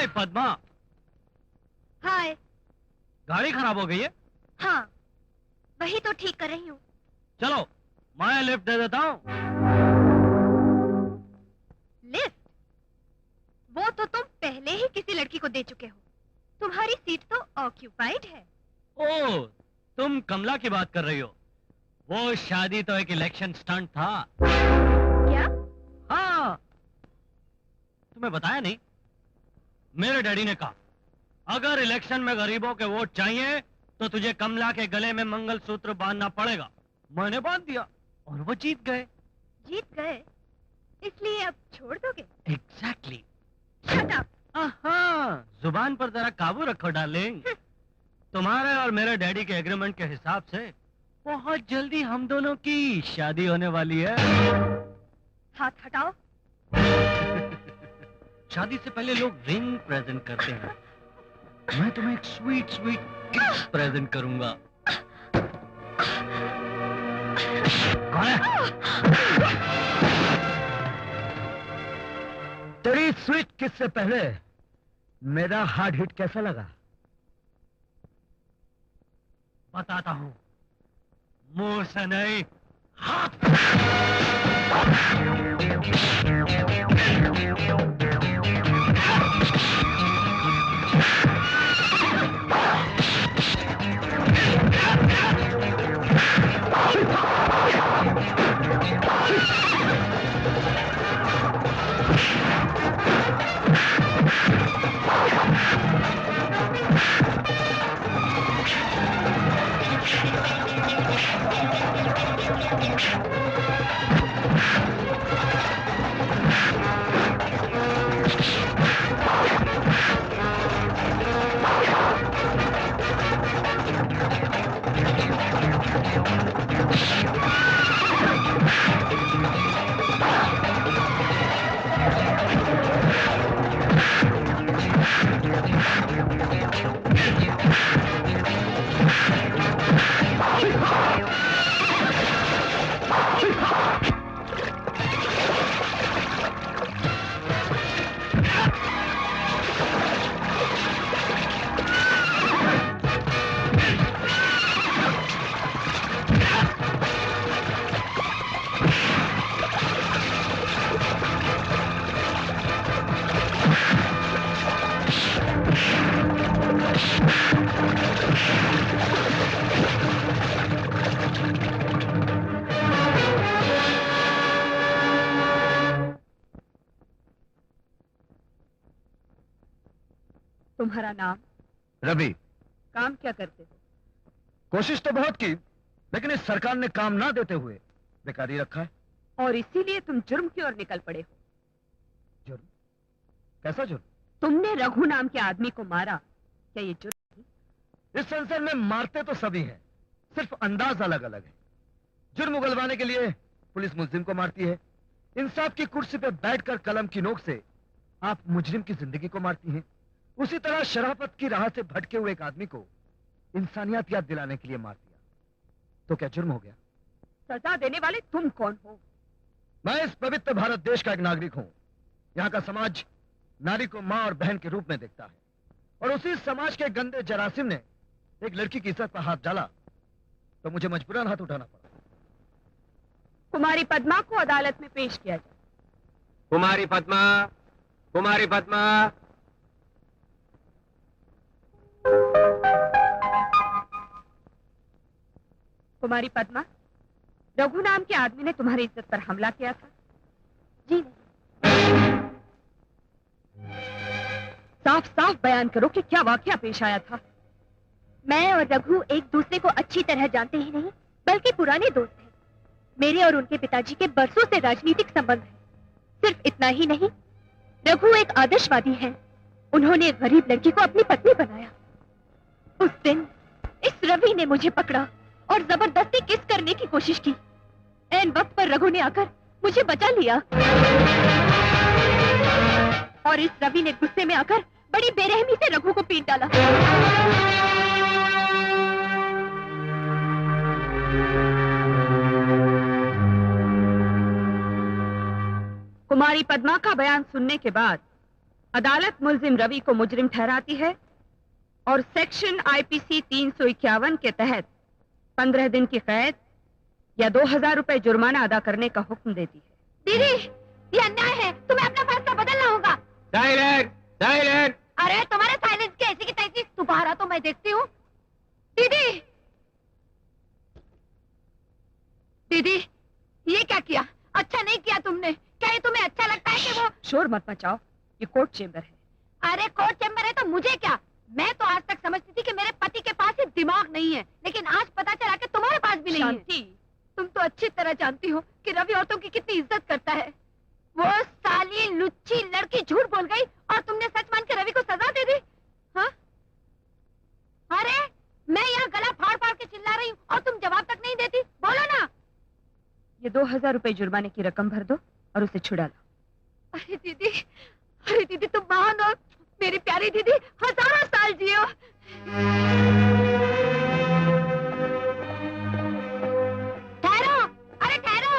हाय पद्मा। हाय। गाड़ी खराब हो गई है? हाँ, वही तो ठीक कर रही हूँ। चलो मैं लिफ्ट दे देता हूँ। लिफ्ट? वो तो तुम पहले ही किसी लड़की को दे चुके हो। तुम्हारी सीट तो ऑक्यूपाइड है। ओह, तुम कमला की बात कर रही हो। वो शादी तो एक इलेक्शन स्टंट था। क्या? हाँ, तुम्हें बताया नहीं? मेरे डैडी ने कहा अगर इलेक्शन में गरीबों के वोट चाहिए तो तुझे कमला के गले में मंगलसूत्र बांधना पड़ेगा। मैंने बांध दिया और वो जीत गए। जीत गए? इसलिए अब छोड़ दोगे? एग्जैक्टली। Shut up. हाँ, जुबान पर जरा काबू रखो डार्लिंग। तुम्हारे और मेरे डैडी के एग्रीमेंट के हिसाब से बहुत जल्दी हम दोनों की शादी होने वाली है। हाथ हटाओ। शादी से पहले लोग रिंग प्रेजेंट करते हैं। मैं तुम्हें एक स्वीट स्वीट किस प्रेजेंट करूंगा। कौन है? तेरी स्वीट किस से पहले मेरा हार्ड हिट कैसा लगा? बताता हूं, मुंह से नहीं, हाथ। तुम्हारा नाम? रवि। काम क्या करते हो? कोशिश तो बहुत की, लेकिन इस सरकार ने काम ना देते हुए बेकारी रखा है। और इसीलिए तुम जुर्म की ओर निकल पड़े हो। जुर्म? कैसा जुर्म? तुमने रघु नाम के आदमी को मारा, क्या ये जुर्म थी? इस संसार में मारते तो सभी हैं, सिर्फ अंदाज अलग अलग है। जुर्म उगलवाने के लिए पुलिस मुल्जिम को मारती है, इंसाफ की कुर्सी पे बैठकर कलम की नोक से आप मुजरिम की जिंदगी को मारती हैं। उसी तरह शराफत की राह से भटके हुए एक आदमी को इंसानियत याद दिलाने के लिए मार दिया, तो क्या जुर्म हो गया? सजा देने वाले तुम कौन हो? मैं इस पवित्र भारत देश का एक नागरिक हूं। यहाँ का समाज नारी को मां और बहन के रूप में देखता है, और उसी समाज के गंदे जरासिम ने एक लड़की की इज्जत पर हाथ डाला तो मुझे मजबूरन हाथ उठाना पड़ा। कुमारी पद्मा को अदालत में पेश किया जाए। कुमारी पद्मा, कुमारी पद्मा। कुमारी पद्मा, रघु नाम के आदमी ने तुम्हारी इज्जत पर हमला किया था? जी नहीं। साफ साफ बयान करो कि क्या वाकया पेश आया था। मैं और रघु एक दूसरे को अच्छी तरह जानते ही नहीं, बल्कि पुराने दोस्त हैं। मेरे और उनके पिताजी के बरसों से राजनीतिक संबंध हैं। सिर्फ इतना ही नहीं, रघु एक आदर्शवादी हैं। उन्होंने एक गरीब लड़की को अपनी पत्नी बनाया। उस दिन इस रवि ने मुझे पकड़ा और जबरदस्ती किस करने की कोशिश की। ऐन वक्त पर रघु ने आकर मुझे बचा लिया, और इस रवि ने गुस्से में आकर बड़ी बेरहमी से रघु को पीट डाला। कुमारी पद्मा का बयान सुनने के बाद अदालत मुलजिम रवि को मुजरिम ठहराती है और सेक्शन आईपीसी 351 के तहत 15 दिन की कैद या 2000 रुपए जुर्माना अदा करने का हुक्म देती है। दीदी, ये अन्याय है, तुम्हें अपना फैसला बदलना होगा। Silent, silent. अरे तुम्हारे साइलेंस की ऐसी की तैसी दोबारा तो मैं देखती हूँ। दीदी, दीदी, ये क्या किया? अच्छा नहीं किया तुमने। क्या ये तुम्हें अच्छा लगता है कि वो? शोर मत मचाओ, ये कोर्ट चेम्बर है। अरे कोर्ट चैम्बर है तो मुझे क्या? मैं तो आज तक समझती थी कि मेरे पति के पास ही दिमाग नहीं है, लेकिन आज पता चला कि तुम्हारे पास भी नहीं है। शांति, तुम तो अच्छी तरह जानती हो कि रवि औरतों की कितनी इज्जत करता है। वो साली लुच्ची लड़की झूठ बोल गई और तुमने सच मान के रवि को सजा दे दी। हाँ? अरे मैं यहाँ गला फाड़ फाड़ के चिल्ला रही हूँ और तुम जवाब तक नहीं देती। बोलो ना। ये 2000 रुपए जुर्माने की रकम भर दो और उसे छुड़ा लो। अरे दीदी तुम महान हो। मेरी प्यारी दीदी, हजारों साल जियो। ठहरो, अरे ठहरो,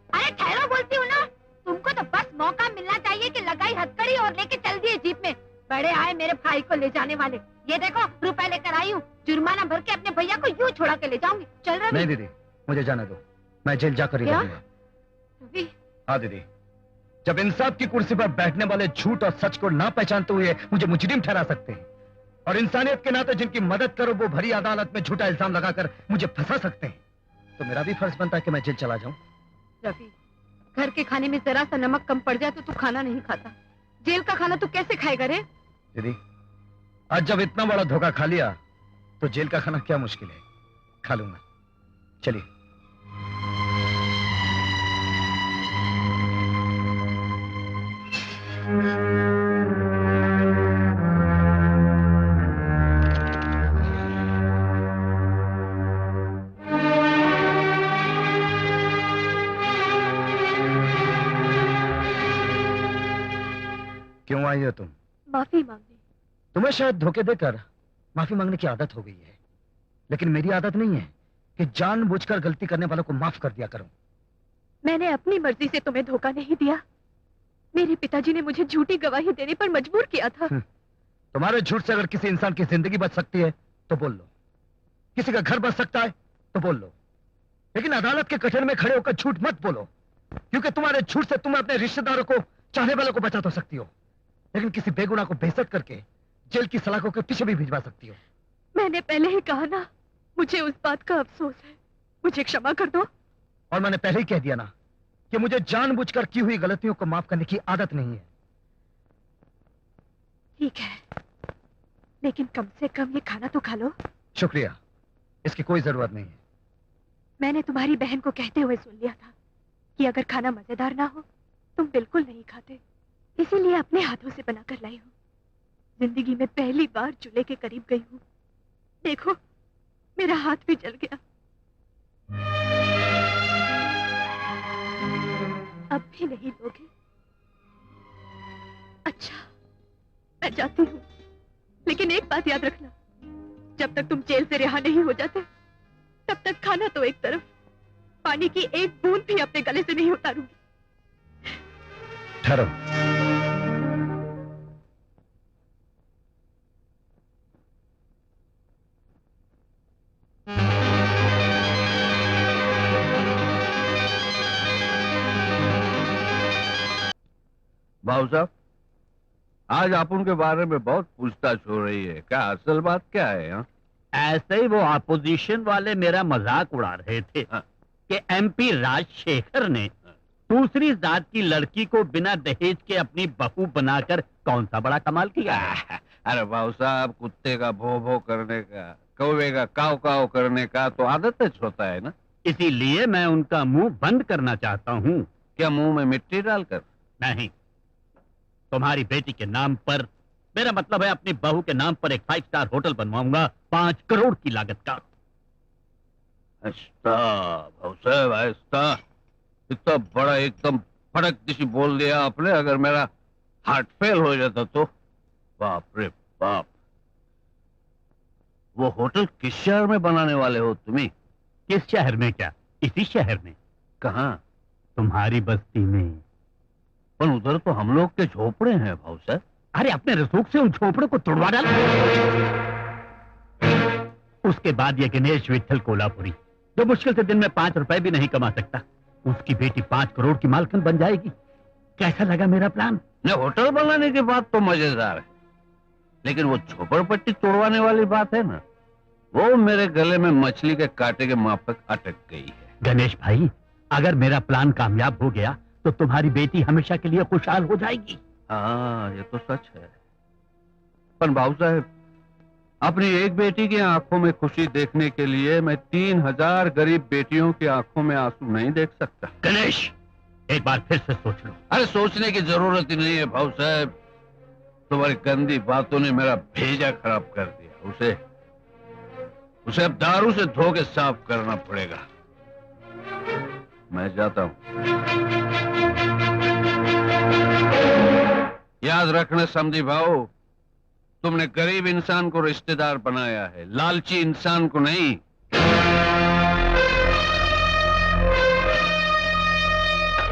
अरे ठहरो बोलती हूँ ना। तुमको तो बस मौका मिलना चाहिए कि लगाई हथकड़ी और लेके चल दिए जीप में। बड़े आए मेरे भाई को ले जाने वाले। ये देखो रुपए लेकर आई हूँ, जुर्माना भर के अपने भैया को यूं छोड़ा के ले जाऊंगी। चल रही? नहीं दीदी, मुझे जाने दो, मैं जेल जाकर ही क्या? रहूंगा। रवि, हाँ दीदी, जब इंसाफ की कुर्सी पर बैठने वाले झूठ और सच को ना पहचानते हुए मुझे मुजरिम ठहरा सकते हैं, और इंसानियत के नाते जिनकी मदद करो वो भरी अदालत में झूठा इल्जाम लगाकर मुझे फंसा सकते हैं, तो मेरा भी फर्ज बनता है कि मैं जेल चला जाऊं। रवि, घर के खाने में जरा सा नमक कम पड़ जाए तो तू खाना नहीं खाता। जेल का खाना तू कैसे खाएगा रे? दीदी, आज जब इतना बड़ा धोखा खा लिया तो जेल का खाना क्या मुश्किल है, खा लूंगा। चलिए। क्यों आई हो तुम? माफी मांगने। तुम्हें शायद धोखे देकर माफी मांगने की आदत हो गई है, लेकिन मेरी आदत नहीं है कि जानबूझकर गलती करने वालों को माफ कर दिया करूं। मैंने अपनी मर्जी से तुम्हें धोखा नहीं दिया। मेरे पिताजी ने मुझे झूठी गवाही देने पर मजबूर किया था। तुम्हारे झूठ से अगर किसी इंसान की जिंदगी बच सकती है तो बोल लो, किसी का घर बच सकता है तो बोल लो, लेकिन अदालत के कठघरे में खड़े होकर झूठ मत बोलो, क्योंकि तुम्हारे झूठ से तुम अपने रिश्तेदारों को, चाहने वालों को बचा तो सकती हो, लेकिन किसी बेगुनाह को बेइज्जत करके जेल की सलाखों के पीछे भी भिजवा सकती हो। मैंने पहले ही कहा ना, मुझे उस बात का अफसोस है। मुझे क्षमा कर दो। और मैंने पहले ही कह दिया ना कि मुझे जानबूझकर की हुई गलतियों को माफ करने की आदत नहीं है। ठीक है, लेकिन कम से कम ये खाना तो खा लो। शुक्रिया, इसकी कोई जरूरत नहीं है। मैंने तुम्हारी बहन को कहते हुए सुन लिया था कि अगर खाना मजेदार ना हो तुम बिल्कुल नहीं खाते, इसीलिए अपने हाथों से बनाकर लाई हूँ। जिंदगी में पहली बार चूल्हे के करीब गई हूँ। देखो मेरा हाथ भी जल गया। अब भी नहीं लोगे? अच्छा, मैं जाती हूँ, लेकिन एक बात याद रखना, जब तक तुम जेल से रिहा नहीं हो जाते तब तक खाना तो एक तरफ, पानी की एक बूंद भी अपने गले से नहीं उतारूंगी। ठहरो। भाऊ साहब, आज आप उनके बारे में बहुत पूछताछ हो रही है, क्या असल बात क्या है? हाँ? ऐसे ही वो अपोजिशन वाले मेरा मजाक उड़ा रहे थे कि एमपी राजशेखर ने दूसरी जात की लड़की को बिना दहेज के अपनी बहू बनाकर कौन सा बड़ा कमाल किया। अरे भाऊ साहब, कुत्ते का भो भो करने का, कौवे का काव काव करने का तो आदत होता है ना। इसीलिए मैं उनका मुंह बंद करना चाहता हूँ। क्या मुंह में मिट्टी डालकर? नहीं, तुम्हारी बेटी के नाम पर, मेरा मतलब है अपनी बहू के नाम पर एक 5 स्टार होटल बनवाऊंगा 5 करोड़ की लागत का। अच्छा भाऊ साहब, ऐसा इतना बड़ा एकदम फड़क दिशी बोल दिया आपने। अगर मेरा हार्ट फेल हो जाता तो? बाप रे बाप। वो होटल किस शहर में बनाने वाले हो तुम्हें? किस शहर में? क्या इसी शहर में? कहाँ? तुम्हारी बस्ती में। पर उधर तो हम लोग के झोपड़े हैं भाऊ साहब। अरे अपने रसूख से उन झोपड़ों को तोड़वा डाला। उसके बाद ये गणेश विट्ठल कोल्हापुरी, जो मुश्किल से दिन में 5 रुपए भी नहीं कमा सकता, उसकी बेटी 5 करोड़ की मालकिन बन जाएगी। कैसा लगा मेरा प्लान? ने होटल बनाने की बात तो मजेदार है, लेकिन वो झोपड़पट्टी तोड़वाने वाली बात है ना, वो मेरे गले में मछली के कांटे के माफक अटक गई है। गणेश भाई, अगर मेरा प्लान कामयाब हो गया तो तुम्हारी बेटी हमेशा के लिए खुशहाल हो जाएगी। हाँ, ये तो सच है। पर बाबू साहब, अपनी एक बेटी की आंखों में खुशी देखने के लिए मैं 3000 गरीब बेटियों की आंखों में आंसू नहीं देख सकता। गणेश, एक बार फिर से सोच लो। अरे सोचने की जरूरत ही नहीं है भाऊ साहब, तुम्हारी गंदी बातों ने मेरा भेजा खराब कर दिया। उसे अब दारू से धो के साफ करना पड़ेगा। मैं जाता हूं। याद रखना समझी भाऊ, तुमने गरीब इंसान को रिश्तेदार बनाया है, लालची इंसान को नहीं।